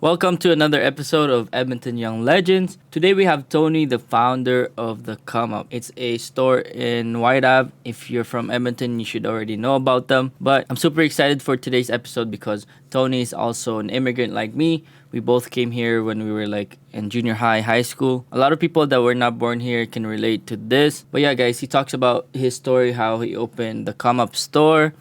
Welcome to another episode of Edmonton Young Legends. Today we have Tony, the founder of The Come Up. It's a store in White Ave. If you're from Edmonton, you should already know about them. But I'm super excited for today's episode because Tony is also an immigrant like me. We both came here when we were like in junior high school. A lot of people that were not born here can relate to this. But yeah, guys, he talks about his story, how he opened The Come Up store.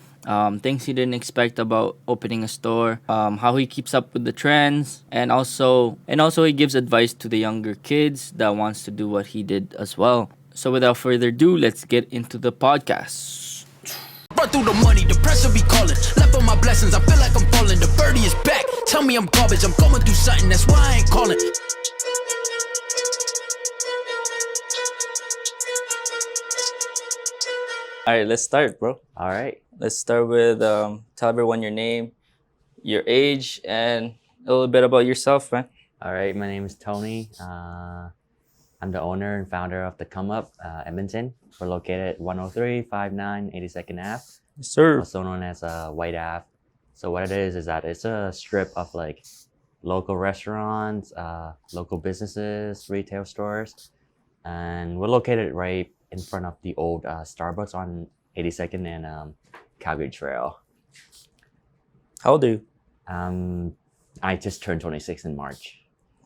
Things he didn't expect about opening a store, how he keeps up with the trends, and also he gives advice to the younger kids that wants to do what he did as well. So without further ado, let's get into the podcast. Run through the money, the pressure be calling. Left on my blessings, I feel like I'm falling. The birdie is back. Tell me I'm garbage. I'm going through something, that's why I ain't calling. All right, let's start, bro. All right. Let's start with tell everyone your name, your age, and a little bit about yourself, man. All right. My name is Tony. I'm the owner and founder of The Come Up, Edmonton. We're located at 10359 82nd Ave, Yes, sir. also known as White Ave. So what it is that it's a strip of like local restaurants, local businesses, retail stores, and we're located right in front of the old Starbucks on 82nd and Calgary Trail. How old are you? I just turned 26 in March.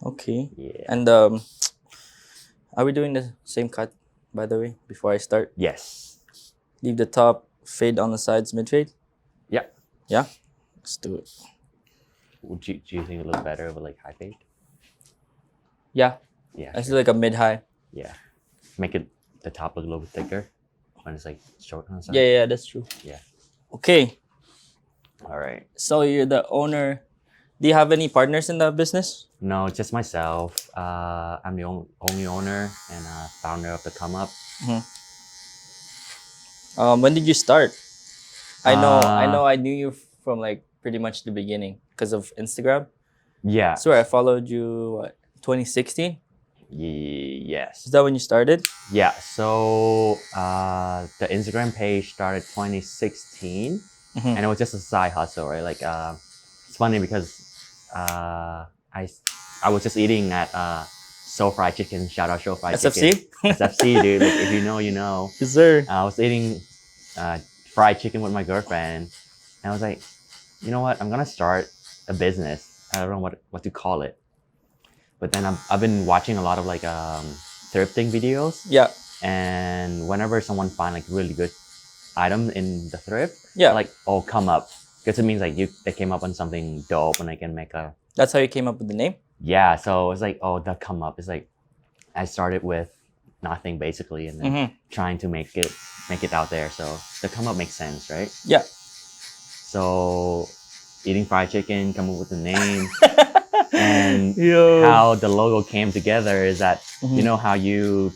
Okay. Yeah. And are we doing the same cut, by the way, before I start? Yes. Leave the top, fade on the sides, mid fade? Yeah. Yeah? Let's do it. Do you think it look better with like high fade? Yeah. Yeah. Let's do Sure. like a mid high. Yeah. Make it the top look a little bit thicker when it's like short on the side. Yeah, that's true. Yeah. Okay. All right. So you're the owner. Do you have any partners in the business? No, just myself. I'm the only owner and founder of The Come Up. When did you start? I Uh, knew you from like pretty much the beginning because of Instagram. Yeah. Sorry, I followed you, 2016? Yes. Is that when you started? Yeah. So the Instagram page started 2016, and it was just a side hustle, right? Like it's funny because I was just eating at Soul Fried Chicken. Shout out Soul Fried SFC? Chicken. SFC, dude. Like, if you know, you know. Yes, sir. I was eating fried chicken with my girlfriend, and I was like, you know what? I'm gonna start a business. I don't know what to call it, but then I've been watching a lot of like thrifting videos, Yeah. and whenever someone find like really good item in the thrift, Yeah. like oh come up, because it means like they came up on something dope, and I can make a That's how you came up with the name? yeah. So it's like oh the come up. It's like I started with nothing basically, and then trying to make it out there. So the come up makes sense, right? Yeah. So eating fried chicken, come up with the name, and Yo. how the logo came together is that Mhm. you know how you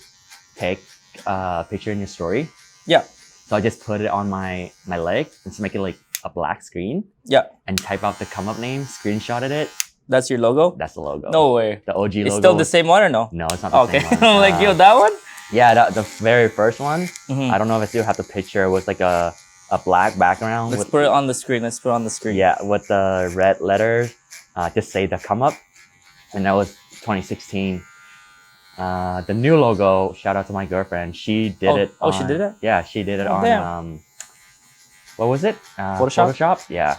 take a picture in your story. Yeah. So I just put it on my leg and just make it like a black screen Yeah. and type out the come up name, screenshotted it. That's your logo? That's the logo. No way. The OG It's logo. still the same one or no? No, it's not the Okay. same one. I'm like, yo, that one? Yeah, the very first one. Mhm. I don't know if I still have the picture. It was like a black background. Let's put it on the screen. Yeah, with the red letters. Just say the come up. And that was 2016. The new logo, shout out to my girlfriend. She did it. Oh, she did it? Yeah, she did it Oh, on damn. what was it? Photoshop? Yeah.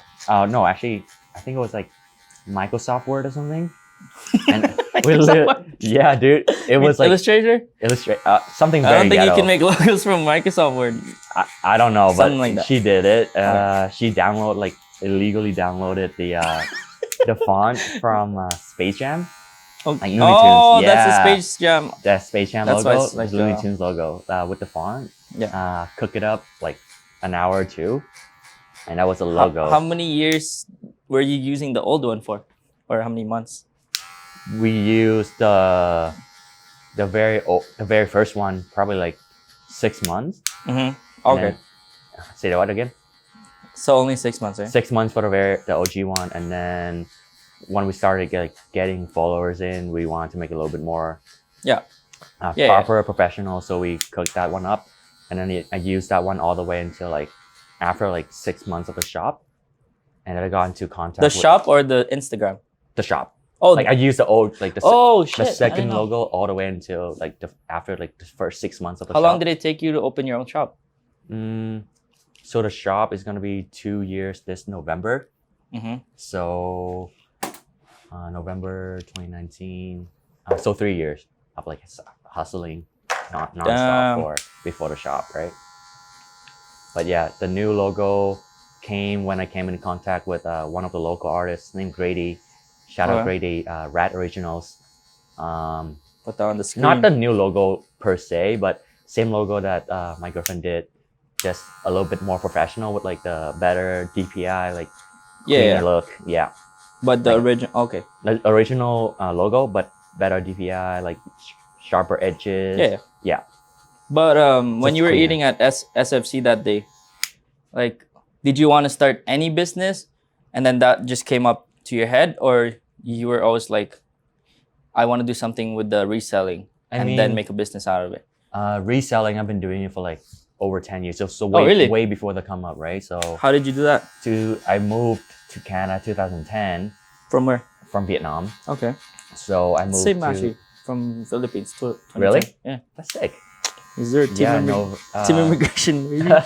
No, actually, I think it was like Microsoft Word or something. And yeah, dude, it was like Illustrator? something I very don't think ghetto. you can make logos from Microsoft Word. I don't know, but Something like that. she did it. Okay. She illegally downloaded the font from Space Jam. Oh, Like Looney Tunes. oh that's the Yeah. Space Jam. The Space Jam That's why logo, it's like the Looney Tunes logo with the font. Yeah. Cook it up like an hour or two, and that was the logo. How many years were you using the old one for? Or how many months? We used the very first one probably like 6 months. Mm-hmm. And Okay. then- say that what again? So only 6 months, right? 6 months for the OG one, and then when we started getting followers in, we wanted to make it a little bit more Yeah. proper, professional. So we cooked that one up, and then I used that one all the way until like after like 6 months of the shop, and then I got into contact The with shop or the Instagram? the shop. Oh, Like I used the old like oh the shit! I second didn't know. logo all the way until like after like the first 6 months of the How shop. long did it take you to open your own shop? So the shop is gonna be 2 years this November. Mm-hmm. So November 2019. So 3 years of like hustling nonstop for before the shop, right? But yeah, the new logo came when I came in contact with one of the local artists named Grady. Shout out Grady, Rat Originals. Put that on the screen. Not the new logo per se, but same logo that my girlfriend did, just a little bit more professional with like the better DPI, like cleaner look. Yeah. But the like- original, okay. The original logo, but better DPI, like sharper edges. Yeah. Yeah. But when Just you were cleaner. eating at SFC that day, like, did you want to start any business, and then that just came up to your head, or you were always like, I want to do something with the reselling and then make a business out of it? Reselling, I've been doing it for like over 10 years. So really? way before the come up, right? So How did you do that? I moved to Canada 2010 From where? from Vietnam. Okay. So I moved Same to actually from Philippines to 2010. Really? Yeah. That's sick. Is there a team, team immigration? Really?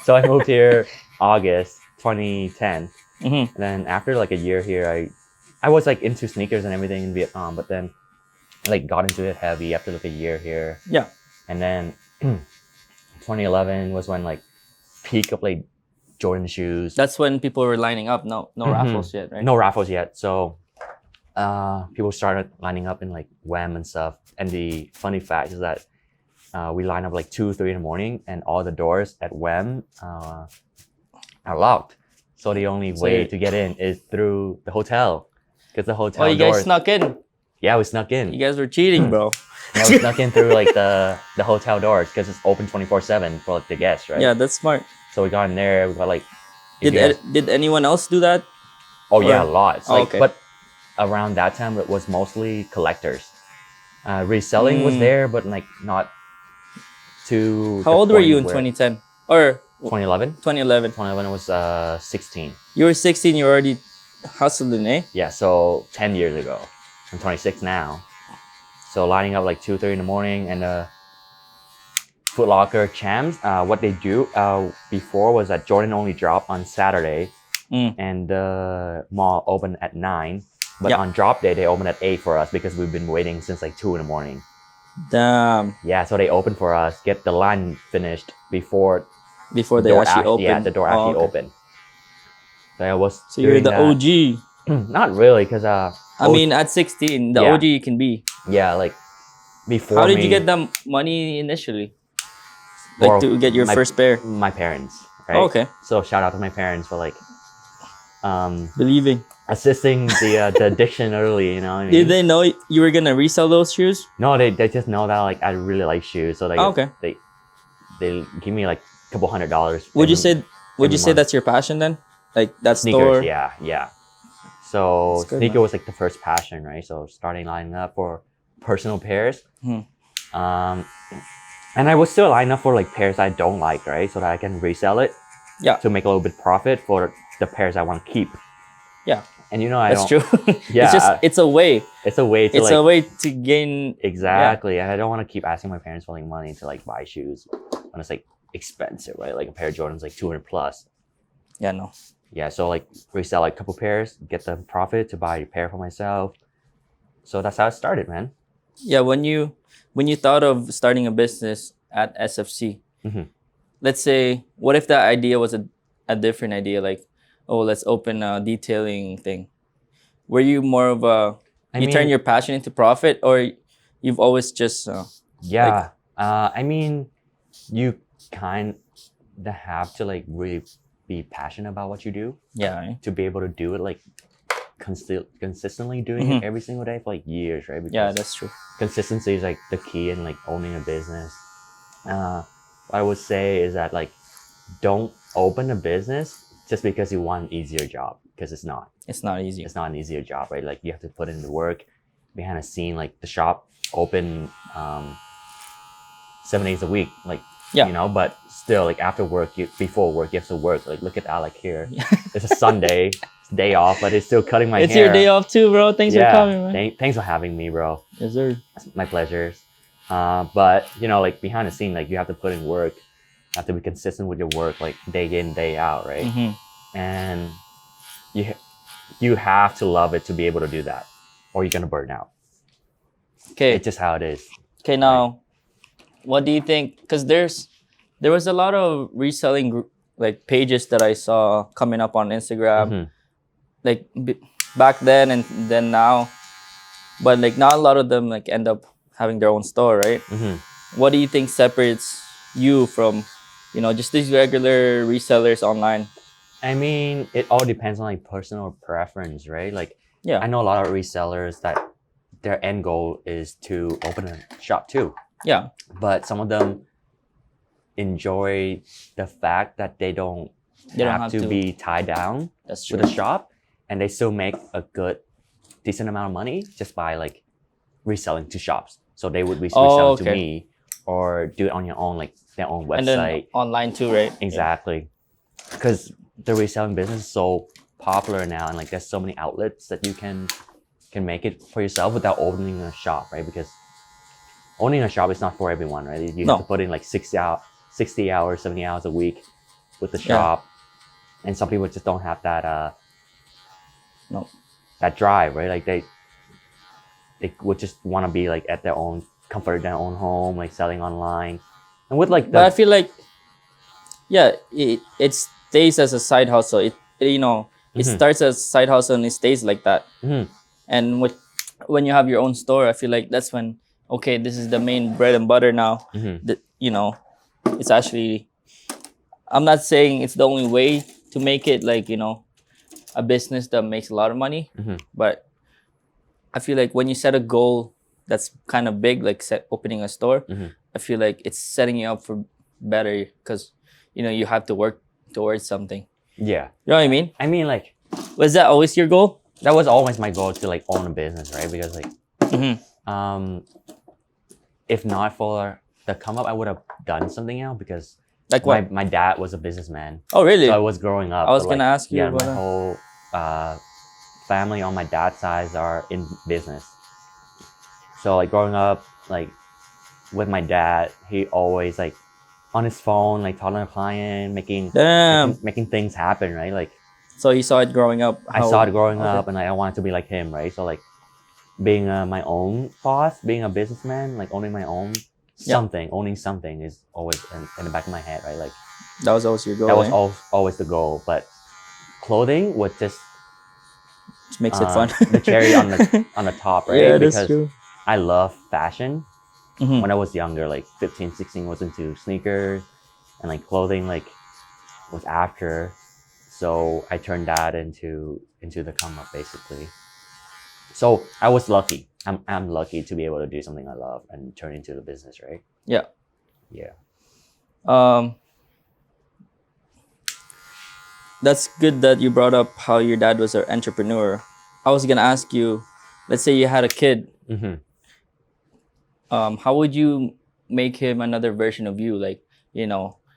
So I moved here August 2010. Mm-hmm. And then after like a year here, I was like into sneakers and everything in Vietnam, but then like got into it heavy after like a year here. Yeah. And then 2011 was when like peak of like Jordan shoes. That's when people were lining up. No raffles yet, right? No raffles yet. So people started lining up in like WEM and stuff. And the funny fact is that we line up like 2, 3 in the morning, and all the doors at WEM are locked. So the only way to get in is through the hotel, because the hotel. Oh, you doors, guys snuck in. Yeah, we snuck in. You guys were cheating, bro. Yeah, we snuck in through like the hotel doors because it's open 24/7 for like the guests, right? Yeah, that's smart. So we got in there. We got like. Did anyone else do that? Oh yeah, lots. Like, okay. But around that time, it was mostly collectors. Reselling was there, but like not too. How old were you in 2010 or 2011? 2011. 2011 was 16. You were 16. You were already hustling, eh? Yeah, so 10 years ago. I'm 26 now. So lining up like 2, 3 in the morning, and Foot Locker champs. What they do before was that Jordan only dropped on Saturday, and the mall opened at 9. But on drop day, they opened at 8 for us because we've been waiting since like 2 in the morning. Damn. Yeah, so they opened for us, get the line finished before they actually opened. Yeah, the door actually opened. So I was. So you're the that. OG. Not really, because I mean, at 16, the OG you can be. Yeah, like before. How did you get the money initially? Like to get your first pair? My parents. Right? Oh, okay. So shout out to my parents for like believing, assisting the addiction early. You know what I mean? Did they know you were gonna resell those shoes? No, they just know that like I really like shoes. So like they give me like a couple $100. Would you say that's your passion then? Like that sneakers, store? Yeah. So good, sneaker was like the first passion, right? So starting lining up for personal pairs. And I was still lining up for like pairs I don't like, right? So that I can resell it. Yeah. To make a little bit profit for the pairs I want to keep. Yeah. And you know that's true. Yeah. It's a way. It's a way to a way to gain. Exactly. Yeah. And I don't want to keep asking my parents for like money to like buy shoes when it's like expensive, right? Like a pair of Jordans like 200 plus. Yeah, no. Yeah, so like resell like a couple pairs, get the profit to buy a pair for myself. So that's how it started, man. Yeah, when you thought of starting a business at SFC, let's say, what if that idea was a different idea? Like, oh, let's open a detailing thing. Were you more of turn your passion into profit, or you've always just I mean, you kind of have to like really be passionate about what you do. Yeah. To be able to do it like consistently doing it every single day for like years, right? Because yeah, that's true. Consistency is like the key in like owning a business. What I would say is that like don't open a business just because you want an easier job, because it's not. It's not easy. It's not an easier job, right? Like you have to put in the work behind the scene. Like the shop open 7 days a week, like you know, but still like after work, before work, you have to work. Like look at Alec here. It's a Sunday. day off, but it's still cutting my It's hair. your day off too, bro. Thanks for coming, man. Thanks for having me, bro. Yes, sir. It's my pleasure. But like behind the scene, like you have to put in work, you have to be consistent with your work, like day in, day out, right? And you have to love it to be able to do that, or you're gonna burn out. Okay. It's just how it is. Okay, now, what do you think? Because there was a lot of reselling like pages that I saw coming up on Instagram, like back then and then now, but like now a lot of them like end up having their own store, right? What do you think separates you from, just these regular resellers online? I mean, it all depends on like personal preference, right? Like, Yeah, I know a lot of resellers that their end goal is to open a shop too. yeah, But some of them enjoy the fact that they don't have to be tied down that's true. with a shop, and they still make a good, decent amount of money just by like reselling to shops. So they would be reselling to me, or do it on your own, like their own website. And then online too, right? Exactly. Because the reselling business is so popular now, and like there's so many outlets that you can make it for yourself without opening a shop, right? Because owning a shop is not for everyone, right? You have to put in like 60 hours, 70 hours a week with the shop. And some people just don't have that that drive, right? Like they would just want to be like at their own comfort, their own home, like selling online. And with like but I feel like it stays as a side hustle. It starts as a side hustle and it stays like that. And when you have your own store, I feel like that's when, okay, this is the main bread and butter now. That it's actually, I'm not saying it's the only way to make it like, a business that makes a lot of money, but I feel like when you set a goal that's kind of big, like opening a store, I feel like it's setting you up for better, because you have to work towards something. Yeah. You know what I mean? I mean, like, was that always your goal? That was always my goal, to like own a business, right? Because like, if not for the come up, I would have done something else, because like what? My dad was a businessman. Oh, really? So I was growing up. I was gonna ask you. Yeah, my whole family on my dad's side are in business. So like growing up, like with my dad, he always like on his phone, like talking to a client, making things happen, right? Like, so you saw it growing up. I saw it growing up, and like, I wanted to be like him, right? So like being my own boss, being a businessman, like owning my own owning something is always in the back of my head, right? Like that was always your goal. That was always the goal, but clothing would just makes it fun. The cherry on the top, right? Yeah, because that's true. I love fashion. When I was younger, like 15, 16, was into sneakers, and like clothing like was after. So I turned that into the come up, basically. So I was lucky. I'm lucky to be able to do something I love and turn into the business, right? Yeah. Yeah. That's good that you brought up how your dad was an entrepreneur. I was gonna ask you, let's say you had a kid. How would you make him another version of you? Like,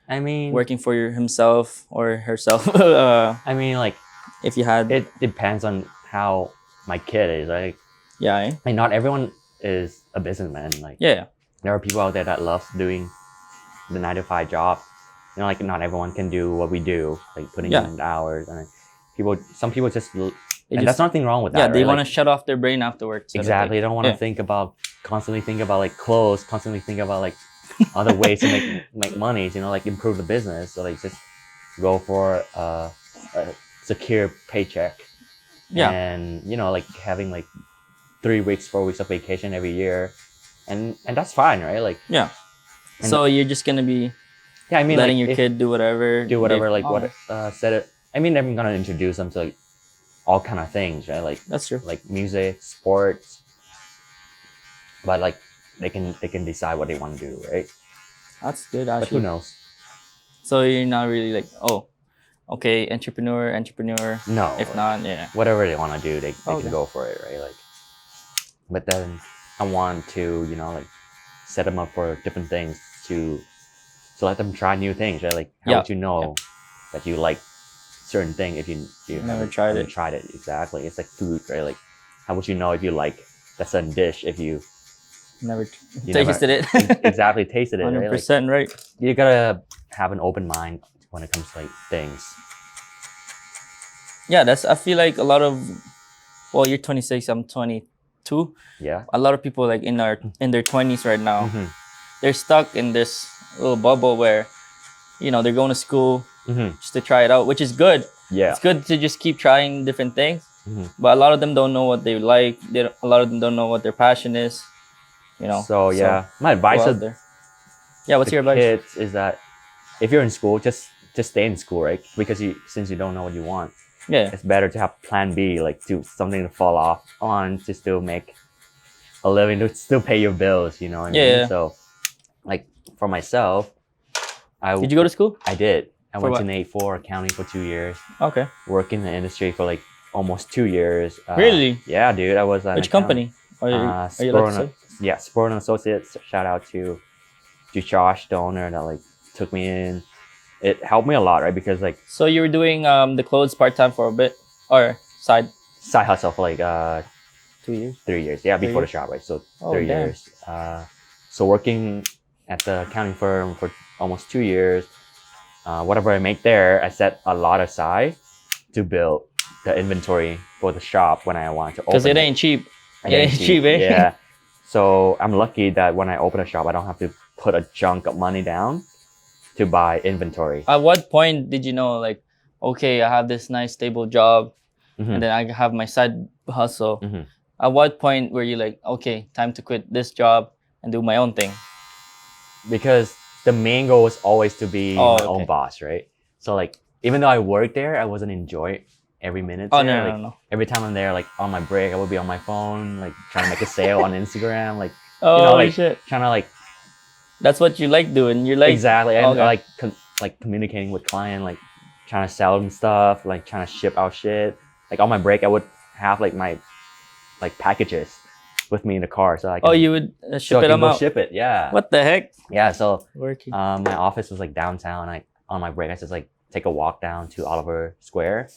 I mean, working for himself or herself. I mean, like, if you had, it depends on how my kid is. Like, yeah, like not everyone is a businessman. Like, yeah, there are people out there that love doing the 9-to-5 job. Like not everyone can do what we do, like putting in the hours. And some people just, and that's nothing wrong with that. Yeah, they right? want to shut off their brain afterwards. Exactly. They don't want to constantly think about like clothes, constantly think about like other ways to make money, like improve the business. So like just go for a secure paycheck. Yeah. And like having like 3 weeks, 4 weeks of vacation every year, and that's fine, right? Like, yeah. So you're just gonna be letting your kid do whatever. Set it. I mean, I'm gonna introduce them to like all kind of things, right? Like, that's true. Like music, sports, but like they can decide what they want to do, right? That's good, actually. But who knows? So you're not really like, oh, okay, entrepreneur. No. If not, yeah. Whatever they want to do, they can go for it, right? Like, but then I want to, like set them up for different things to let them try new things, right? Like, how would you know that you like certain thing if you Never haven't, tried haven't it. tried it. Exactly. It's like food, right? Like, how would you know if you like that certain dish if you Never you tasted never it. exactly tasted it, right? Like, 100% right. you gotta have an open mind when it comes to like things. Yeah, that's. I feel like a lot of. Well, you're 26. I'm 22. Yeah. A lot of people like in their 20s right now. Mm-hmm. They're stuck in this little bubble where, they're going to school Mm-hmm. just to try it out, which is good. Yeah. It's good to just keep trying different things. Mm-hmm. But a lot of them don't know what they like. A lot of them don't know what their passion is. So yeah, my advice go out to there. Yeah, what's the your advice? kids is that if you're in school, just stay in school, right? Because since you don't know what you want, Yeah. it's better to have plan B, like to something to fall off on to still make a living, to still pay your bills. You know what I mean? Yeah. So, like for myself, Did you go to school? I did. I For went what? to Nate for accounting for 2 years. Okay. Worked in the industry for like almost 2 years. Really? Yeah, dude. I was an Which accountant. company? Are you allowed to say? Yeah, Sport and Associates. Shout out to Josh, the owner that like took me in. It helped me a lot, right? Because like So you were doing the clothes part time for a bit or side? side hustle for like 2 years. 3 years. Yeah, 3 before the years? shop, right? So Oh, 3 damn. years. So working at the accounting firm for almost 2 years. Whatever I make there, I set a lot aside to build the inventory for the shop when I want to open. Because it ain't cheap. It It ain't cheap, eh? Yeah. So I'm lucky that when I open a shop, I don't have to put a chunk of money down to buy inventory. At what point did you know, like, okay, I have this nice stable job, Mhm. and then I have my side hustle? Mhm. At what point were you like, okay, time to quit this job and do my own thing? Because the main goal was always to be Oh, my own okay. boss, right? So like, even though I worked there, I wasn't enjoy every minute. Oh, there. no, Like, no, no. Every time I'm there, like on my break, I would be on my phone, like trying to make a sale on Instagram, like Oh, like shit. trying to like That's what you like doing. You're like, exactly, and okay. like communicating with client, like trying to sell them stuff, like trying to ship out shit. Like on my break, I would have like my like packages with me in the car, so I can, Oh, you would so ship I it can go out. ship it. Yeah. What the heck? Yeah. So Working. my office was like downtown. On my break, I just like take a walk down to Oliver Square,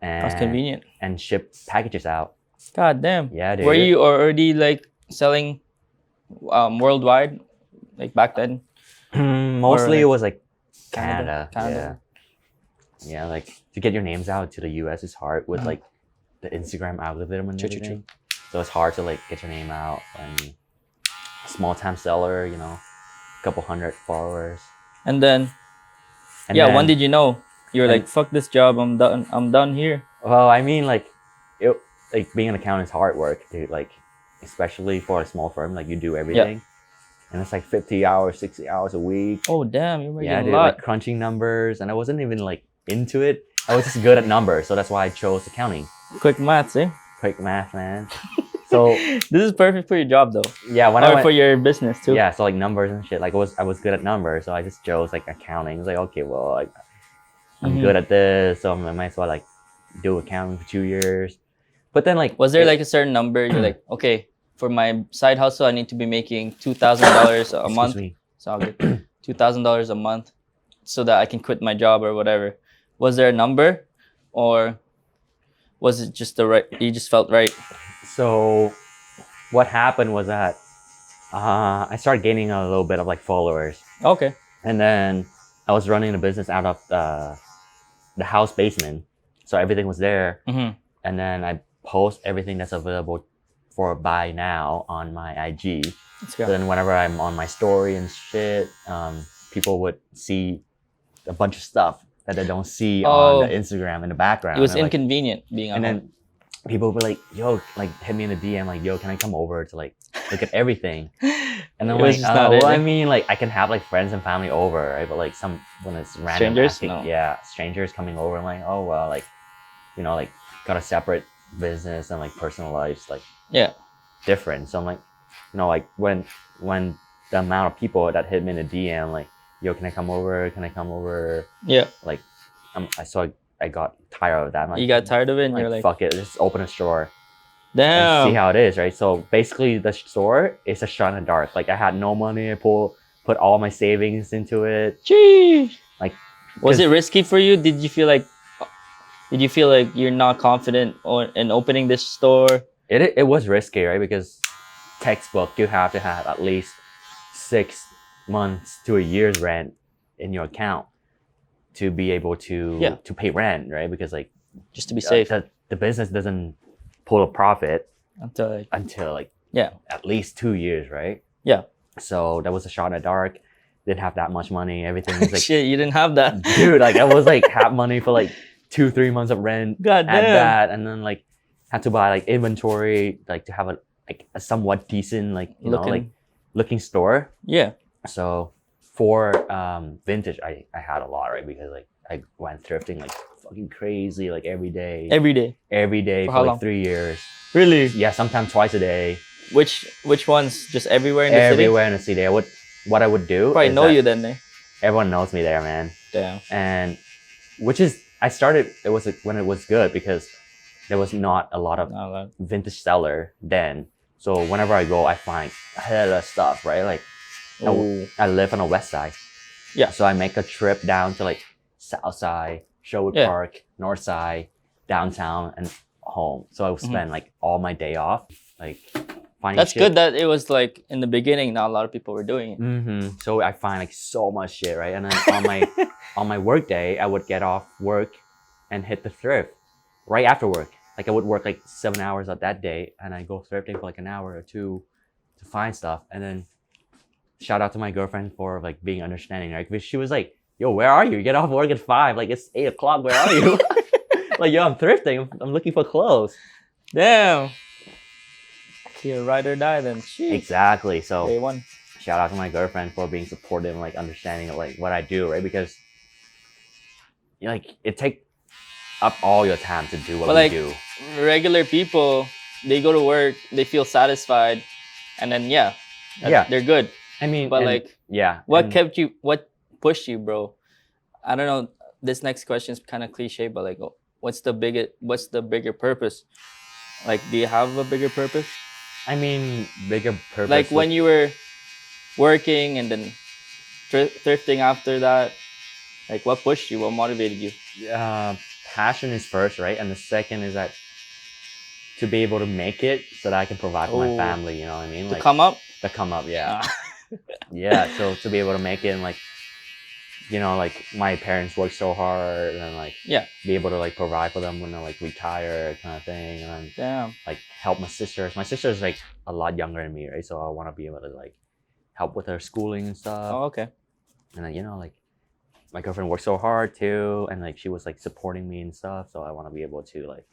and That's convenient. and ship packages out. God damn. Yeah, dude. Were you already like selling worldwide, like back then? Mostly like it was like Canada? Canada. Yeah, like to get your names out to the US is hard with Mhm. like the Instagram algorithm and True, true, everything. So it's hard to like get your name out, and small time seller, a couple hundred followers. And then, And yeah, then, when did you know? You were and- like, fuck this job, I'm done. I'm done here. Well, I mean, like being an accountant is hard work, dude. Like, especially for a small firm, like you do everything, and it's like 50 hours, 60 hours a week. Oh damn, you're making Yeah, a dude, lot. like crunching numbers, and I wasn't even like into it. I was just good at numbers, so that's why I chose accounting. Quick maths, eh? Quick math, man. So This is perfect for your job though, yeah, when I or went, for your business too. yeah, so like numbers and shit. Like I was good at numbers, so I just chose like accounting. It's like, okay, well, like I'm Mhm. good at this, so I might as well like do accounting for 2 years. But then like, Was there like a certain number? You're like, okay, for my side hustle, I need to be making $2,000 a month. Excuse me. It's all good. $2,000 a month, so that I can quit my job or whatever. Was there a number, or was it just the right? You just felt right. So what happened was that I started gaining a little bit of like followers, Okay. and then I was running the business out of the house basement, so everything was there. Mm-hmm. And then I post everything that's available for buy now on my IG. Let's So go. then whenever I'm on my story and shit, people would see a bunch of stuff that they don't see Oh. on the Instagram in the background. It was And, like, inconvenient being and on. then people would be like, yo, like hit me in the DM, like, yo, can I come over to like look at everything? And I'm It was like, just not it, well, I eh? mean, like I can have like friends and family over, right? But like when it's random Strangers? asking- No. yeah, strangers coming over, I'm like, oh well, like, like got a separate business and like personal lives, like Yeah. different. So I'm like, like when the amount of people that hit me in the DM, like, yo, can I come over? Can I come over? Yeah. Like, I got tired of that. I'm like, You got tired of it, and like, you're like, fuck it, just open a store and damn. see how it is, right? So basically, the store is a shot in the dark. Like, I had no money. I put all my savings into it. Gee. Like, Was 'cause- it risky for you? Did you feel like Did you feel like you're not confident in opening this store? It was risky, right? Because textbook, you have to have at least 6 months to a year's rent in your account to be able Yeah. to pay rent, right? Because like Just to be safe the business doesn't pull a profit until like, until like yeah. at least 2 years, right? Yeah. So that was a shot in the dark. Didn't have that much money. Everything was like, Shit, you didn't have that. dude, like I was like have money for like 2-3 months of rent. God Had damn. that, and then like had to buy like inventory, like to have a somewhat decent like looking store. Yeah. So for vintage, I had a lot, right? Because like I went thrifting like fucking crazy, like every day Every day. for how like long? 3 years. Really? Yeah, sometimes twice a day. Which ones? Just everywhere in the Everywhere in the city. What I would do. city? Probably is know that you then, eh? Everyone knows me there, man. Damn. And which is I started. It was when it was good because there was not a lot of Not allowed. vintage seller then. So whenever I go, I find a hell of stuff, right? Like Ooh. I live on the west side. Yeah. So I make a trip down to like south side, Sherwood Yeah. Park, north side, downtown, and home. So I would Mm-hmm. spend like all my day off, like finding That's shit. good that it was like in the beginning. Not a lot of people were doing it. So I find like so much shit, right? And then on my work day, I would get off work and hit the thrift right after work. Like I would work like 7 hours of that day, and I go thrifting for like an hour or two to find stuff. And then shout out to my girlfriend for like being understanding, right? Because she was like, "Yo, where are you? You get off work at 5. Like it's 8 o'clock. Where are you?" Like, yo, I'm thrifting. I'm looking for clothes. Damn. You're ride or die then. Jeez. Exactly. So Day one. shout out to my girlfriend for being supportive and like understanding of like what I do, right? Because like it take up all your time to do what But we like do. regular people, they go to work, they feel satisfied, and then they're good. I mean, But and- like, yeah. what and- what pushed you, bro? I don't know. This next question is kind of cliche, but like, what's the bigger purpose? Like, do you have a bigger purpose? I mean, bigger purpose. Like when you were working and then thrifting after that, like what pushed you? What motivated you? Passion is first, right? And the second is that to be able to make it so that I can provide for my Oh. family. You know what I mean? To Like come up? to come up, yeah, Ah. yeah. So to be able to make it and like, you know, like my parents work so hard and like Yeah. be able to like provide for them when they like retire kind of thing, and then Damn. like help my sisters. My sister's like a lot younger than me, right? So I want to be able to like help with her schooling and stuff. Oh, okay. And then, you know, like my girlfriend worked so hard too, and like she was like supporting me and stuff. So I want to be able to like,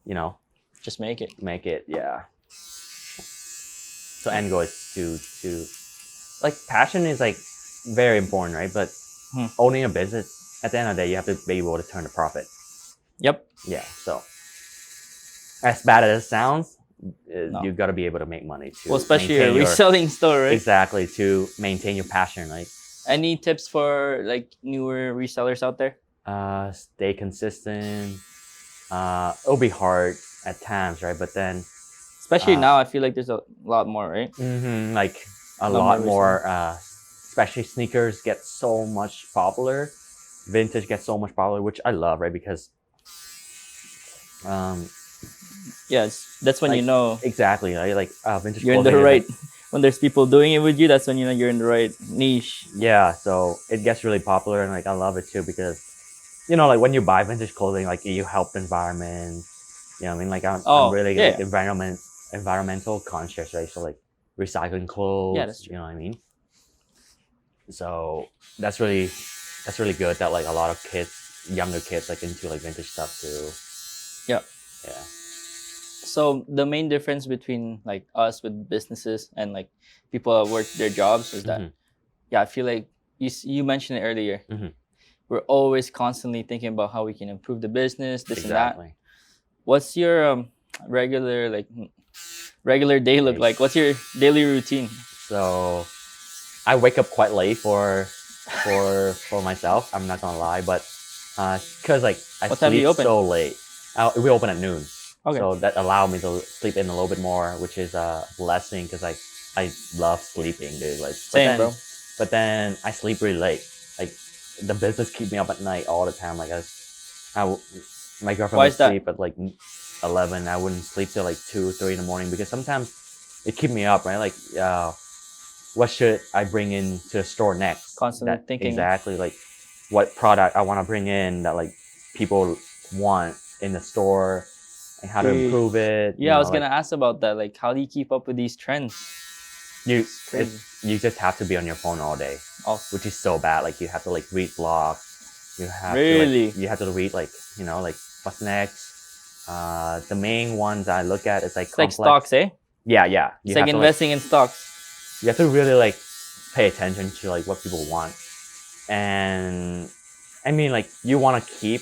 you know, Just make it. make it, yeah. So end goal is to like passion is like very important, right? But owning a business, at the end of the day, you have to be able to turn a profit. Yep. Yeah. So as bad as it sounds, No. you got to be able to make money too. Well, especially a reselling store, right? Exactly, to maintain your passion, right? Any tips for like newer resellers out there? Stay consistent. It'll be hard at times, right? But then, Especially now, I feel like there's a lot more, right? like a Lot lot more more, especially sneakers get so much popular. Vintage gets so much popular, which I love, right? Because, That's when you like, know exactly, right? Like vintage. you're in the clothing is, right. When there's people doing it with you, that's when you know you're in the right niche. Yeah, so it gets really popular, and like I love it too because, you know, like when you buy vintage clothing, like you help the environment. You know what I mean? Like I'm really like, environmental conscious, right? So like recycling clothes. Yeah, that's true. You know what I mean? So that's really good that like a lot of kids, younger kids, like into like vintage stuff too. Yeah. Yeah. So the main difference between like us with businesses and like people that work their jobs is that, I feel like you mentioned it earlier. We're always constantly thinking about how we can improve the business, this and that. What's your regular day look like? What's your daily routine? So I wake up quite late for myself. I'm not gonna lie, but because like I What time do sleep you open? so late. We open at noon. Okay. So that allowed me to sleep in a little bit more, which is a blessing because I love sleeping, dude. Like Same, bro. But then I sleep really late. Like the business keep me up at night all the time. Like my girlfriend Why would is that? sleep at like 11. I wouldn't sleep till like 2, 3 in the morning because sometimes it keep me up, right? Like, what should I bring in to the store next? Constantly thinking. Exactly, like what product I want to bring in that like people want in the store and how to Dude. improve it. Yeah, I was gonna ask about that. Like, how do you keep up with these trends? Crazy. You just have to be on your phone all day, Oh, which is so bad. Like you have to like read blogs. You have Really? to like, you have to read like like what's next. The main ones I look at is like it's like complex. stocks, eh? Yeah. It's like investing in stocks. You have to really like pay attention to like what people want, and I mean like you want to keep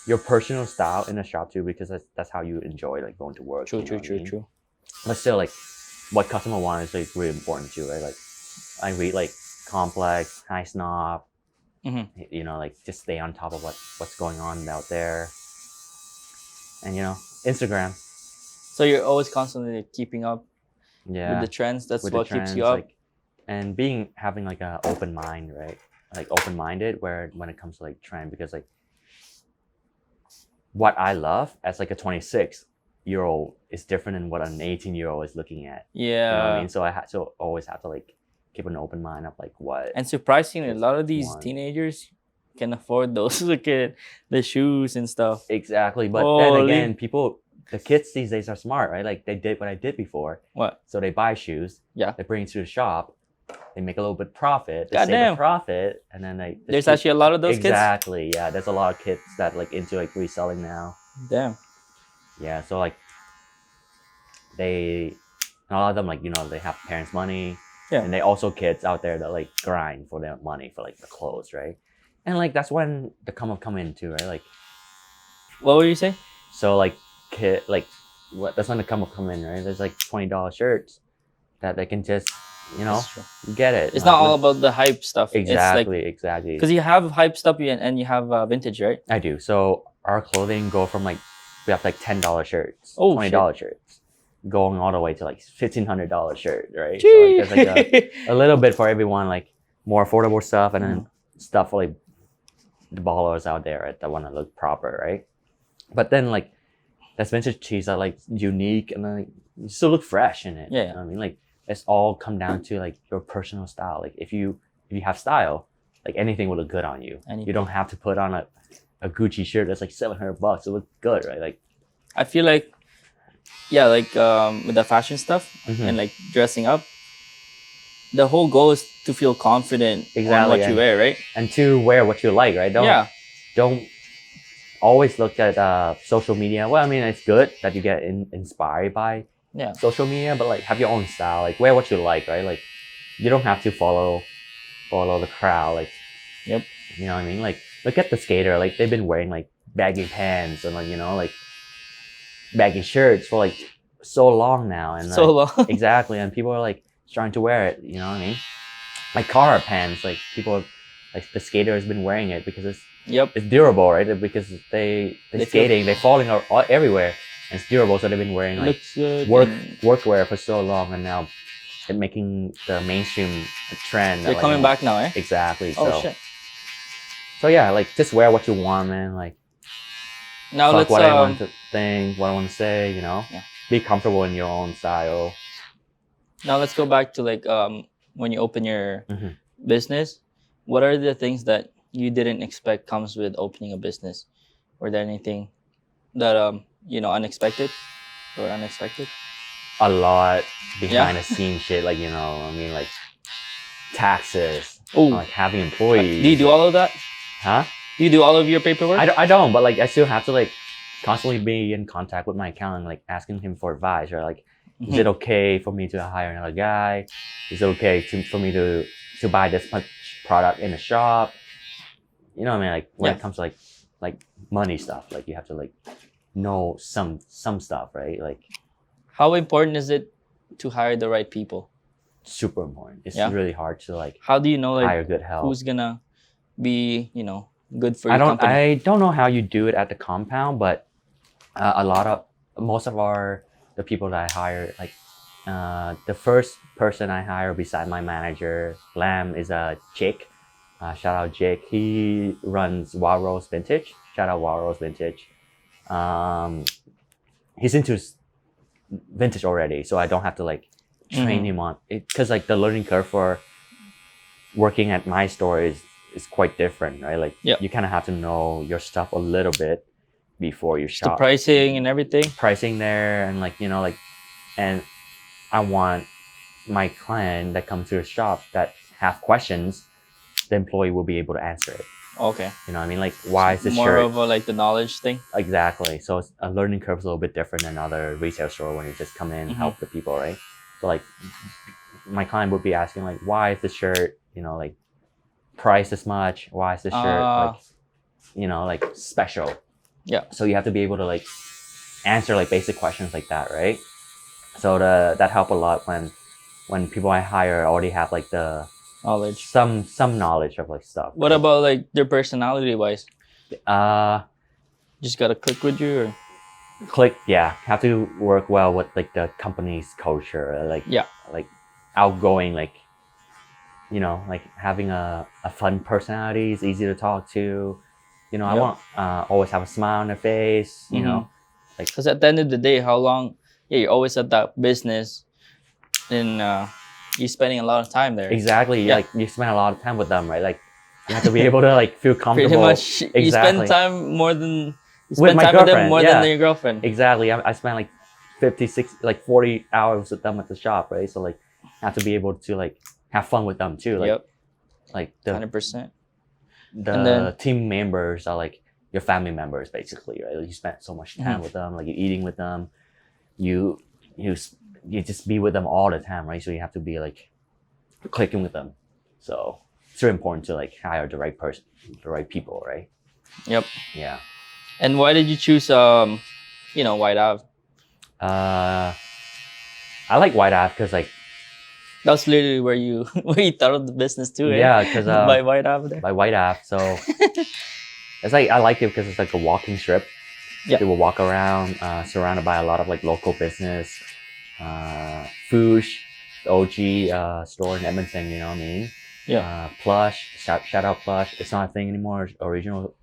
your personal style in the shop too because that's how you enjoy like going to work. True. But still, like what customer want is like really important too, right? Like I read like complex, high snob, like just stay on top of what's going on out there, and Instagram. So you're always constantly keeping up Yeah, with the trends. That's with what the keeps you trends, up. like, and having like a open mind, right? Like open-minded when it comes to like trend, because like what I love as like a 26-year-old is different than what an 18-year-old is looking at. Yeah. You know what I mean? So I always have to like keep an open mind of like what. And surprisingly, a lot of these want. teenagers can afford those. Look at the shoes and stuff. Exactly, but Holy. then again, the kids these days are smart, right? Like they did what I did before. What? So they buy shoes. Yeah. They bring it to the shop. They make a little bit of profit. They Goddamn. save a profit, and then they. There's actually a lot of those Exactly. Yeah, there's a lot of kids that like into like reselling now. Damn. Yeah, so like a lot of them like they have parents' money. Yeah. And they also kids out there that like grind for their money for like the clothes, right? And like that's when the come in too, right? Like, what were you saying? so like that's when the come in, right? There's like $20 shirts that they can just get it. It's not all about the hype stuff. Exactly. Because you have hype stuff and you have vintage, right? I do. So our clothing go from like we have like $10 shirts, Oh, $20 shirts, going all the way to like $1,500 shirt, right? So like, there's like a little bit for everyone, like more affordable stuff, and then stuff for like the ballers out there, right, that want to look proper, right? But then like that's vintage tees are like unique and like you still look fresh in it. Yeah. You know what I mean, like it's all come down to like your personal style. Like if you have style, like anything will look good on you. Anything. You don't have to put on a Gucci shirt that's like $700. It looks good, right? Like I feel like, yeah, like with the fashion stuff and like dressing up, the whole goal is to feel confident on what you wear, right? And to wear what you like, right? Don't always look at social media. Well, I mean, it's good that you get inspired by social media, but like have your own style. Like wear what you like, right? Like you don't have to follow the crowd. Like, yep. You know what I mean? Like look at the skater. Like they've been wearing like baggy pants and like like baggy shirts for like so long now, and so long. Exactly, and people are like trying to wear it. You know what I mean? Like Cara pants. Like people, like the skater has been wearing it because it's durable, right? Because they skating, they're falling everywhere, and it's durable. So they've been wearing like workwear for so long, and now they're making the mainstream trend. They're coming back now, eh? Exactly. Oh shit. So yeah, like just wear what you want, man. Like now let's what I want to think, what I want to say. Be comfortable in your own style. Now let's go back to like when you open your business. What are the things that you didn't expect comes with opening a business? Were there anything that unexpected? A lot behind the scenes shit, like I mean, like taxes, like having employees. Do you do all of that? Huh? Do you do all of your paperwork? I don't, but like I still have to like constantly be in contact with my accountant, like asking him for advice, or like, is it okay for me to hire another guy? Is it okay for me to buy this much product in the shop? You know what I mean? Like when it comes to like money stuff, like you have to like know some stuff, right? Like how important is it to hire the right people? Super important. It's really hard to like. How do you know like hire good help? Who's gonna be good for your company? I don't know how you do it at the compound, but most of the people that I hire, like the first person I hire beside my manager, Lam, is a chick. Shout out Jake. He runs Wild Rose Vintage. Shout out Wild Rose Vintage. He's into vintage already, so I don't have to like train him on it, because like the learning curve for working at my store is quite different, right? Like Yeah. you kind of have to know your stuff a little bit before you The shop. pricing and everything. Pricing there, and like, you know, like, and I want my client that comes to the shop that have questions, the employee will be able to answer it. Okay. You know what I mean? Like, why is this More shirt? of a, like the knowledge thing. Exactly. So it's, a learning curve is a little bit different than other retail store when you just come in and help the people, right? So like, my client would be asking like, why is this shirt, you know, like priced this much? Why is this shirt like, you know, like special? Yeah. So you have to be able to like answer like basic questions like that, right? So that help a lot when people I hire already have like the Knowledge. some knowledge of like stuff. What about like their personality wise? Uh, Just gotta click with you, or click, yeah, have to work well with like the company's culture, like Yeah. like outgoing, like, you know, like having a fun personality is easy to talk to, you know. I Yep. want always have a smile on their face, you know, like, because at the end of the day, how long? Yeah, you're always at that business, and you're spending a lot of time there. exactly, Yeah. like you spend a lot of time with them, right? Like you have to be able to like feel comfortable. Pretty much, you Exactly. spend time more than you With spend my time with them girlfriend, more yeah. than your girlfriend. Exactly. I spent like 56, like 40 hours with them at the shop, right? So like, I have to be able to like have fun with them too. Like, Yep, like the 100%. the And then- team members are like your family members basically, right? Like you spend so much time with them, like you're eating with them, you just be with them all the time, right? So you have to be like clicking with them. So it's very important to like hire the right person, the right people, right? Yep. Yeah. And why did you choose you know, White Ave? I like White Ave because like, That was literally where you thought of the business too, eh? yeah, because By White Ave there. by White Ave. So it's like, I like it because it's like a walking strip. Yeah. People walk around, surrounded by a lot of like local business, Foosh, the OG store in Edmonton. You know what I mean? Yeah. Plush, shout out Plush. It's not a thing anymore. It's original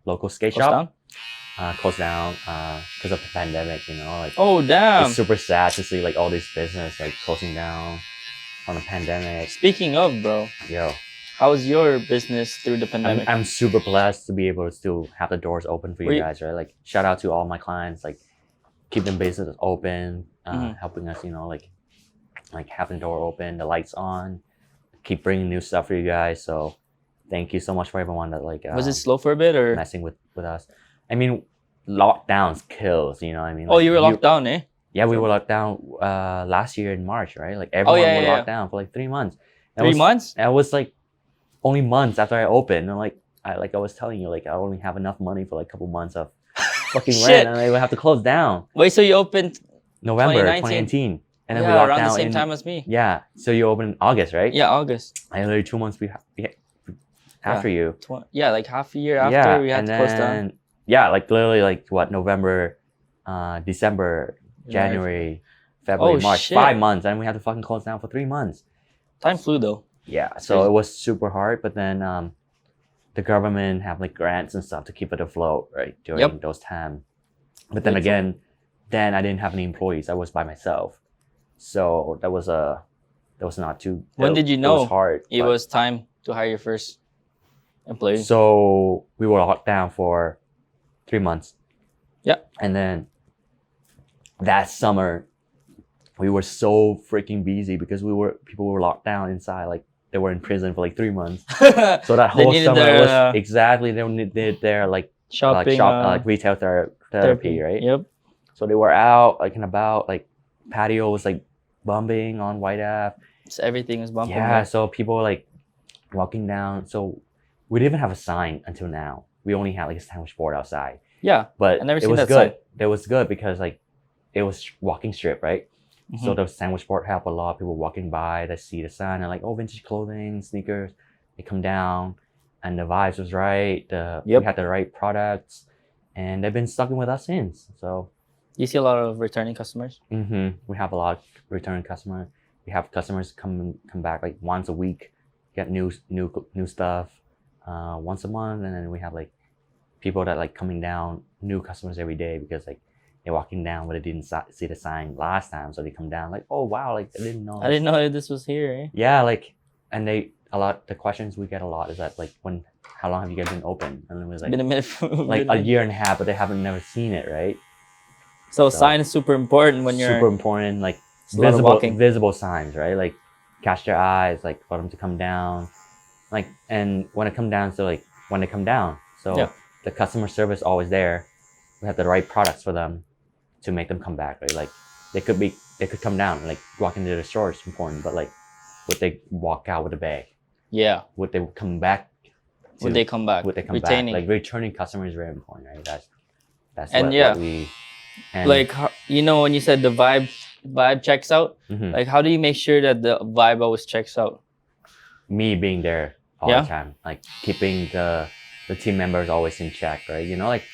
local skate Closed shop down? closed down because of the pandemic. You know, like Oh damn! it's super sad to see like all this business like closing down on the pandemic. Speaking of, bro, Yo. how's your business through the pandemic? I'm super blessed to be able to still have the doors open for Were you you- guys, right? Like, shout out to all my clients, like keeping business open, Mhm. helping us, you know, like having the door open, the lights on, keep bringing new stuff for you guys. So thank you so much for everyone that like Was it slow for a bit, or? messing with us. I mean, lockdowns kills, you know what I mean? Oh, Like, you were locked down, eh? Yeah, we were locked down last year in March, right? Like everyone yeah, was yeah, locked down for like 3 months. 3 months? It was like only months after I opened, and like I was telling you, like I only have enough money for like a couple months of fucking Shit. rent, and I would have to close down Wait, so you opened November 2019. 2018, and then yeah, we locked around down the same in, time as me? Yeah, so you opened in August, right? Yeah, August. And literally 2 months after you. Yeah, like half a year after Yeah, we had and to close then down. yeah, like literally like what, November, December, January, February, Oh, March, shit. 5 months, and we had to fucking close down for 3 months. Time flew though. Yeah, so Crazy. it was super hard, but then the government have like grants and stuff to keep it afloat, right, during Yep. those times. But then Grateful. again, then I didn't have any employees. I was by myself, so that was not too. When did you know It was hard. It but- was time to hire your first employee. So we were locked down for 3 months. Yeah. And then that summer, we were so freaking busy because people were locked down inside, like they were in prison for like 3 months. So that They whole needed summer their, was exactly, they needed their like shopping, retail therapy, right? Yep. So they were out like and about, like patio was like bumping on White Ave. So everything was bumping. Yeah, there. so people were like walking down. So we didn't even have a sign until now. We only had like a sandwich board outside. Yeah. But I never it seen was that good. sign. It was good because like it was walking strip, right? So Mhm. the sandwich board helped a lot. People walking by, they see the sign and like, oh, vintage clothing, sneakers. They come down, and the vibes was right. We Yep. had the right products, and they've been stuck with us since. So You see a lot of returning customers. we have a lot of return customers. We have customers come back like once a week, get new stuff. once a month, and then we have like people that like coming down, new customers every day because like they're walking down but they didn't see the sign last time, so they come down like, oh wow, like I didn't know. I didn't know this was here. Eh? Yeah, like, and the questions we get a lot is that like, how long have you guys been open? And it was like Been a minute. like a year and a half, but they haven't never seen it, right? So sign is super important when you're super important, like a lot of walking. visible signs, right? Like catch their eyes, like for them to come down, like, and when it come down, so like when they come down, so Yeah. the customer service always there. We have the right products for them to make them come back, right? Like they could come down, like walk into the store is important, but like would they walk out with a bag? Yeah. Would they come back? Would they come back? Would they come Retaining. back? Like returning customer is very important, right? That's And what, yeah. what we and Like you know when you said the vibe checks out, mhm. like how do you make sure that the vibe always checks out? Me being there all Yeah. the time, like keeping the team members always in check, right? You know, like,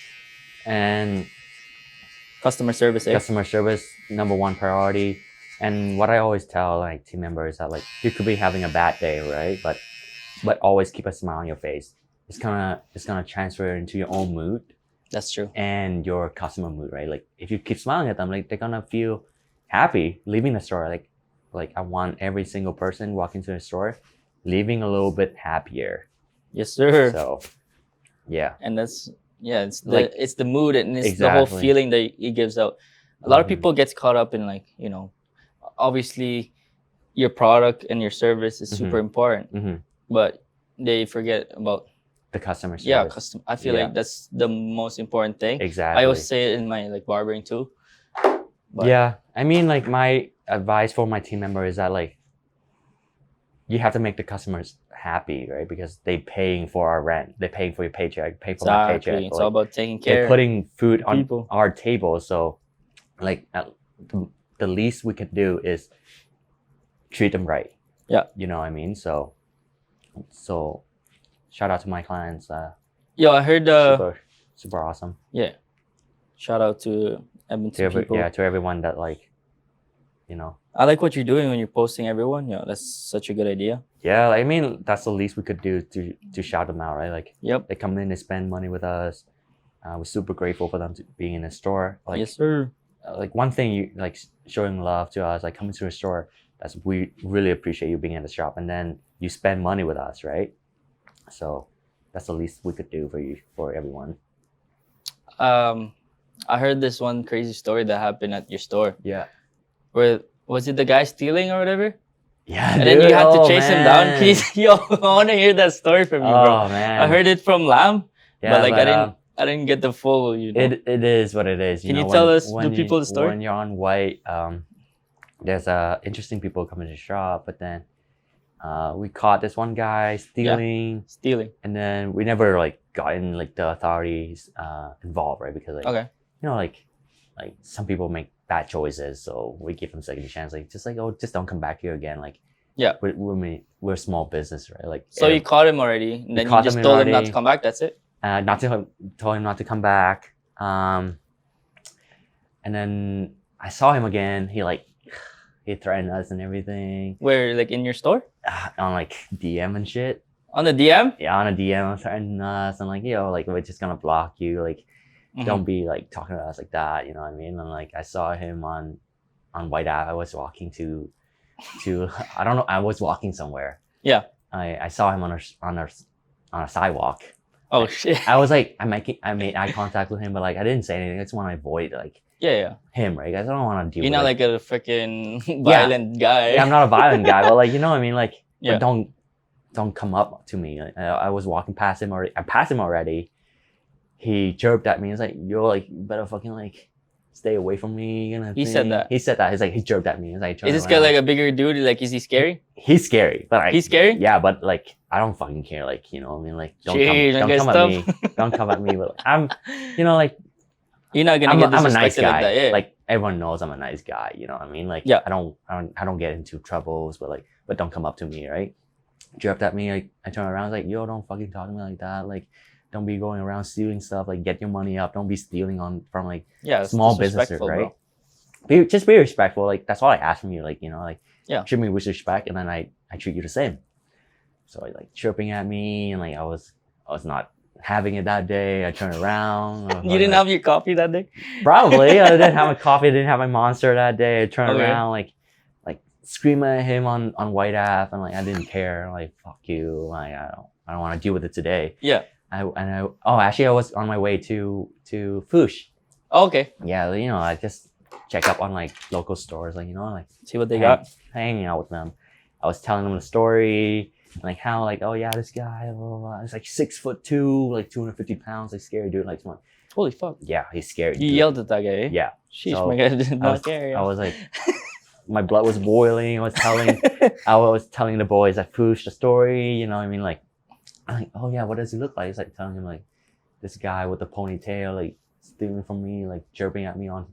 and Customer service, eh? customer service number one priority. And what I always tell like team members that like you could be having a bad day, right? But always keep a smile on your face. It's gonna transfer into your own mood That's true. and your customer mood, right? Like if you keep smiling at them, like they're gonna feel happy leaving the store. Like I want every single person walking to the store leaving a little bit happier. Yes, sir. So yeah. And that's it's the mood and it's the whole Exactly. feeling that it gives out. A lot of Mhm. people gets caught up in like, you know, obviously your product and your service is super important, hmm but they forget about The customer service. yeah, custom. I feel Yeah. like that's the most important thing. Exactly. I always say it in my like barbering too. But Yeah, I mean, like my advice for my team member is that like you have to make the customers happy, right? Because they paying for our rent, they're paying for your paycheck, pay for my exactly. paycheck. It's Like, all about taking care. they're putting food on people. our table, so like the least we could do is treat them right. Yeah. You know what I mean? So shout out to my clients. Yo, I heard Super awesome. yeah. Shout out to Edmonton people. To everyone that like, you know. I like what you're doing when you're posting everyone. Yeah, that's such a good idea. Yeah, I mean that's the least we could do to shout them out, right? Like Yep. they come in, they spend money with us. We're super grateful for them to being in the store. Like, yes, sir. like one thing you like showing love to us, like coming to the store. We really appreciate you being in the shop, and then you spend money with us, right? So that's the least we could do for everyone. I heard this one crazy story that happened at your store. Yeah. Where was it the guy stealing or whatever? Yeah. And then you had to chase him down. man. Please, yo, I want to hear that story from you, bro. Oh man. I heard it from Lamb, Yeah, but like I didn't get the full. You know. It is what it is. Can you know, tell when- us the when people the story? When you're on white, there's interesting people coming to the shop, but then we caught this one guy stealing, and then we never like gotten like the authorities involved, right? Because like Okay. you know like some people make bad choices, so we give them second chance, like just don't come back here again, like Yeah. we're a small business, right? Like So you caught him already, and then you caught just him told him not already. to come back. That's it. told him not to come back. And then I saw him again. He threatened us and everything Where like in your store on like DM and shit. on the DM? Yeah, on a DM, threatening us and like, yo, like we're just gonna block you. Like, Mhm. don't be like talking to us like that. You know what I mean? And like I saw him on White Ave. I was walking to I don't know. I was walking somewhere. Yeah. I saw him on a sidewalk. Oh shit. I was like, I made eye contact with him, but like I didn't say anything. I just want to avoid like Yeah. him, right? I don't want to deal You're with not it. like a freaking violent guy. Yeah, I'm not a violent guy, but like you know what I mean? Like Yeah. but don't come up to me. I was walking past him already. I passed him already. He chirped at me. He's like, "Yo, like you better fucking like stay away from me." He said that? He said that. He's like he chirped at me. He's like, Is this guy like a bigger dude? Like, is he scary? He's scary, but like, He's scary? Yeah, but like I don't fucking care. Like you know, what I mean, like Jeez, don't I come guess at me. Don't come at me. But like, I'm, you know, like You're not gonna get I'm a nice disrespected guy. like that. Yeah. Like everyone knows I'm a nice guy. You know what I mean? Like Yeah. I don't get into troubles, but don't come up to me, right? Chirped at me. Like I turn around, I was like, yo, don't fucking talk to me like that. Like don't be going around stealing stuff. Like get your money up. Don't be stealing from like yeah, it's small businesses, disrespectful, right? bro. Just be respectful. Like that's all I ask from you. Like you know, like Yeah. treat me with respect, and then I treat you the same. So like chirping at me, and like I was I was not having it that day. I turned around. I was You didn't like, have your coffee that day? probably. I didn't have my coffee. I didn't have my Monster that day. I turned Okay. around like screaming at him on White Ave, and like I didn't care. Like fuck you. Like I don't want to deal with it today. Yeah. Actually I was on my way to Foosh. Oh, okay. Yeah, I just check up on like local stores, like like See what they got. hanging out with them. I was telling them the story, like how like, oh yeah, this guy, blah, blah, blah. It's like 6'2", like 250 pounds, like scary dude. Like, come on. Holy fuck. Yeah, he's scary. You dude. yelled at that guy, eh? Yeah. Sheesh, So, my guy did I not was, care. I was like, my blood was boiling. I was telling the boys at Foosh the story. You know what I mean? Like, I'm like, oh yeah, what does he look like? It's like telling him like this guy with the ponytail, like stealing from me, like chirping at me on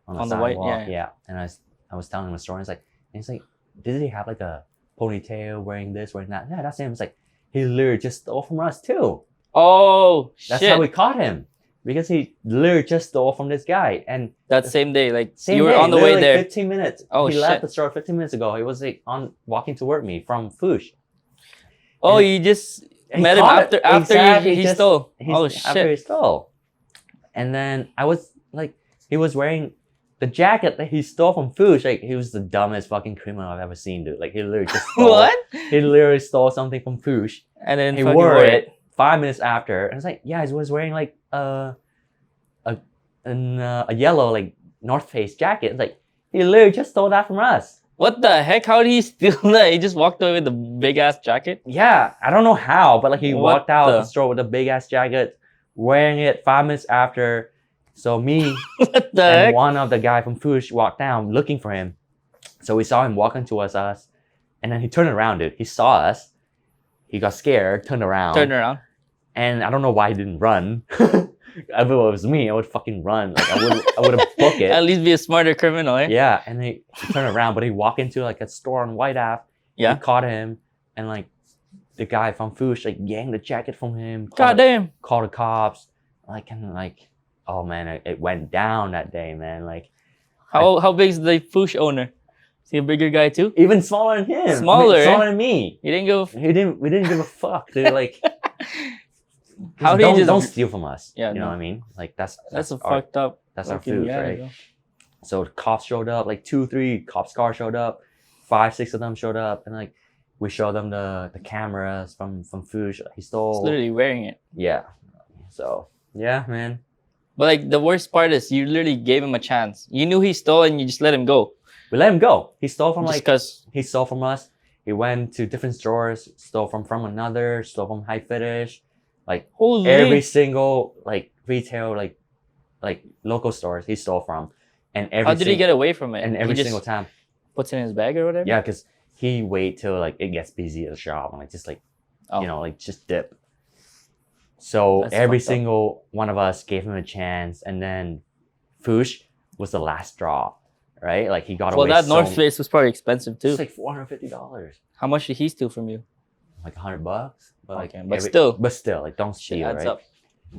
the white, sidewalk. yeah. And I was telling him a story. And he's like, did he have like a ponytail, wearing this, wearing that? Yeah, that's him. It's like he literally just stole from us too. Oh, That's shit. how we caught him, because he literally just stole from this guy. And That same day, like same you were day, on the way literally there. 15 minutes. Oh, he left shit. the store 15 minutes ago. He was like walking toward me from Foosh. Oh, and you just he met him caught it. after Exactly, he just- stole. He's- Oh, after shit. he stole. And then I was like, he was wearing the jacket that he stole from Foosh. Like, he was the dumbest fucking criminal I've ever seen, dude. Like, he literally just stole. What? He literally stole something from Foosh. And then He fucking wore it 5 minutes after. And it's like, yeah, he was wearing like a yellow like North Face jacket. It's like, he literally just stole that from us. What the heck? How did he steal that? He just walked away with the big ass jacket? Yeah, I don't know how, but like he What walked out the- the store with a big ass jacket, wearing it 5 minutes after. So me What the and heck? one of the guy from Foosh walked down looking for him. So we saw him walking towards us, and then he turned around, dude. He saw us. He got scared, turned around. Turn around. And I don't know why he didn't run. If it was me, I would fucking run. Like I would have booked At it. least be a smarter criminal, eh? Yeah, and he turned around, but he walked into like a store on White Ave. Yeah. We caught him, and like the guy from Foosh like yanked the jacket from him. God damn. Called the cops. Like, and like, oh man, it went down that day, man. Like How big is the Foosh owner? Is he a bigger guy too? even smaller than him. Smaller, eh? smaller than me. He didn't go. We didn't give a fuck, dude. Like, How did he just? don't steal from us. Yeah, you know no. what I mean? Like that's That's a our, fucked up. that's our fucking food, guy, right? bro. So the cops showed up, like 2-3 cops cars showed up, 5-6 of them showed up, and like we showed them the cameras from Foosh. He He's stole. literally wearing it. Yeah. So yeah, man. But like the worst part is you literally gave him a chance. You knew he stole and you just let him go. We let him go. He stole from Just like because. he stole from us. He went to different stores, stole from another, stole from High Finish, like Holy. every single like retail like local stores he stole from, and every How did he get away from it? and He every just single time. puts it in his bag or whatever? Yeah, because he wait till like it gets busy at the shop and like just like Oh. like just dip. So That's every fucked up. single one of us gave him a chance, and then Foosh was the last straw, right? Like he got Well, away. that so, North Face was probably expensive too. It's like $450, How much did he steal from you? like $100. But like, Okay, but still. like don't Shit steal, adds right? up.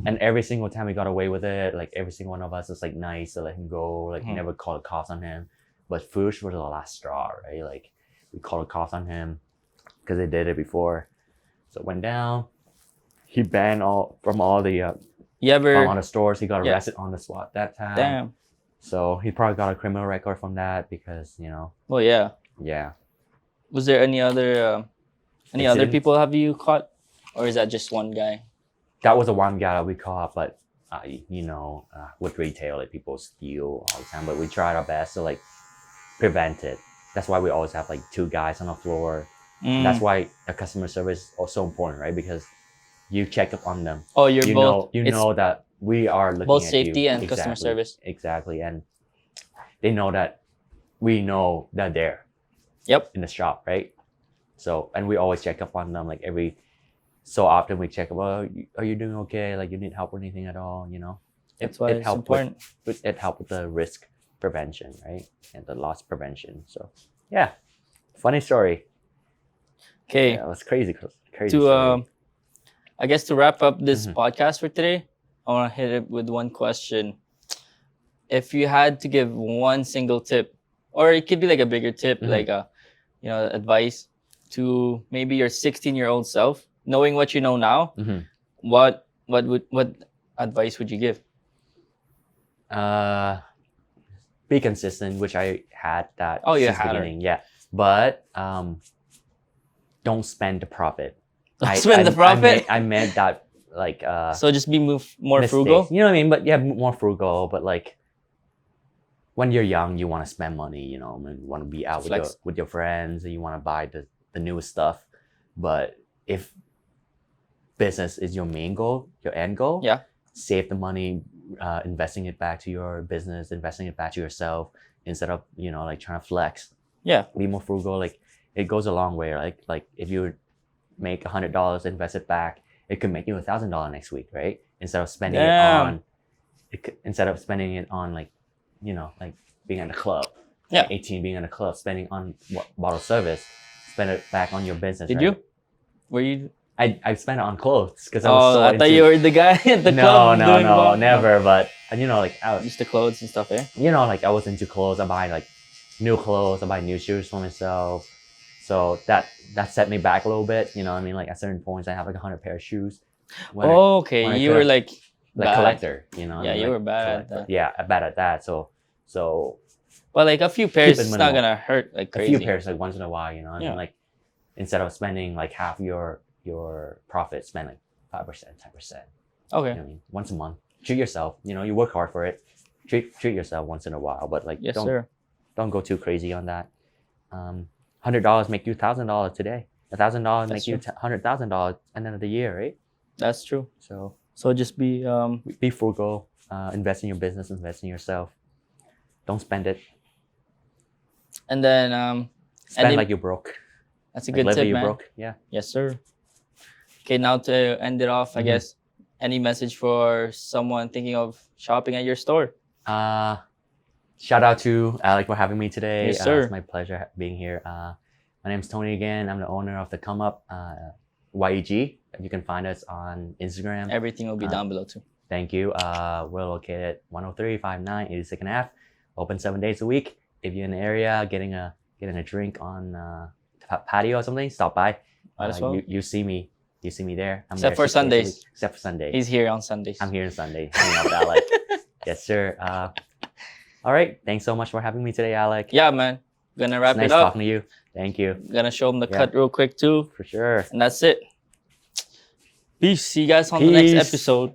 And every single time we got away with it, like every single one of us was like nice to let him go. Like Mhm. never called the cops on him. But Foosh was the last straw, right? Like we called the cops on him because they did it before. So it went down. He banned from all the You ever? the stores. He got Yeah. arrested on the spot that time. Damn. So he probably got a criminal record from that because Well, yeah. yeah. Was there any other Incidents? people have you caught, or is that just one guy? That was the one guy that we caught, but with retail, like people steal all the time. But we tried our best to like prevent it. That's why we always have like 2 guys on the floor. Mm. That's why the customer service is also important, right? Because you check up on them. Oh, you're You both. know, it's know that we are looking both at safety you. and customer service. Exactly, and they know that we know that they're Yep. in the shop, right? So, and we always check up on them like every so often. We check up. Oh, are you doing okay? Like you need help or anything at all? That's why it's important. It helped with the risk prevention, right, and the loss prevention. So, yeah, funny story. Okay. Yeah, it was crazy. Crazy. To story. I guess to wrap up this Mhm. podcast for today, I want to hit it with one question. If you had to give one single tip, or it could be like a bigger tip, Mhm. like advice to maybe your 16-year-old self, knowing what you know now, Mhm. what advice would you give? Be consistent, which I had that Oh, you since had it. beginning. Yeah, but don't spend the profit. Don't spend the profit? I meant that like So just be more mistakes. frugal. You know what I mean? But yeah, more frugal. But like when you're young, you want to spend money. You know, and you want to be out Flex. with your friends, and you want to buy the newest stuff. But if business is your main goal, your end goal, Yeah. save the money, investing it back to your business, investing it back to yourself instead of like trying to flex. Yeah. Be more frugal. Like it goes a long way. Like if you make $100, invest it back, it could make you $1,000 next week, right? Instead of spending Damn. instead of spending it on like being at the club. Yeah. 18 being in a club, spending on bottle service, spend it back on your business. Did right? you? Were you? I spent it on clothes because I was so I thought you were the guy at the club. doing no, well. never. But like I was, Just the clothes and stuff, eh? like I was into clothes. I buy like new clothes. I buy new shoes for myself. So that set me back a little bit. You know what I mean? Like at certain points, I have like 100 pair of shoes. When Okay. I You were like bad. collector. You know? Yeah, you like were bad at collector. that. Yeah, bad at that. So But like a few pairs, it it's not minimal. gonna hurt like a crazy. few pairs like once in a while. You know what I Yeah. mean? Like instead of spending like half your profit, spend like 5%, 10%. Okay. You know what I mean? Once a month. Treat yourself. You work hard for it. Treat yourself once in a while, but like Yes, sir. don't go too crazy on that. $100 make you $1,000 today. $1,000 make you true. $100,000 end of the year, right? That's true. So So just be be frugal. Invest in your business. Invest in yourself. Don't spend it. and then Spend then- like you're broke. that's a Like good live like tip, you're man. broke. Yeah. Yes, sir. Okay, now to end it off, I Mhm. guess any message for someone thinking of shopping at your store? Shout out to Alec for having me today. Yes, sir. It's my pleasure being here. My name's Tony again. I'm the owner of the Come Up YEG. You can find us on Instagram. Everything will be down below too. Thank you. We're located at 10359 82nd Ave. Open 7 days a week. If you're in the area, getting a drink on patio or something, stop by. Might as well. You see me. You see me there. I'm Except there for 6 days a Sundays. week. Except for Sundays. He's here on Sundays. I'm here on Sunday. Hanging out with Alec. Yes, sir. All right. Thanks so much for having me today, Alec. Yeah, man. Gonna wrap It's nice it up. talking to you. Thank you. Gonna show him the Yeah. cut real quick too. For sure. And that's it. Peace. See you guys on the next Peace. episode.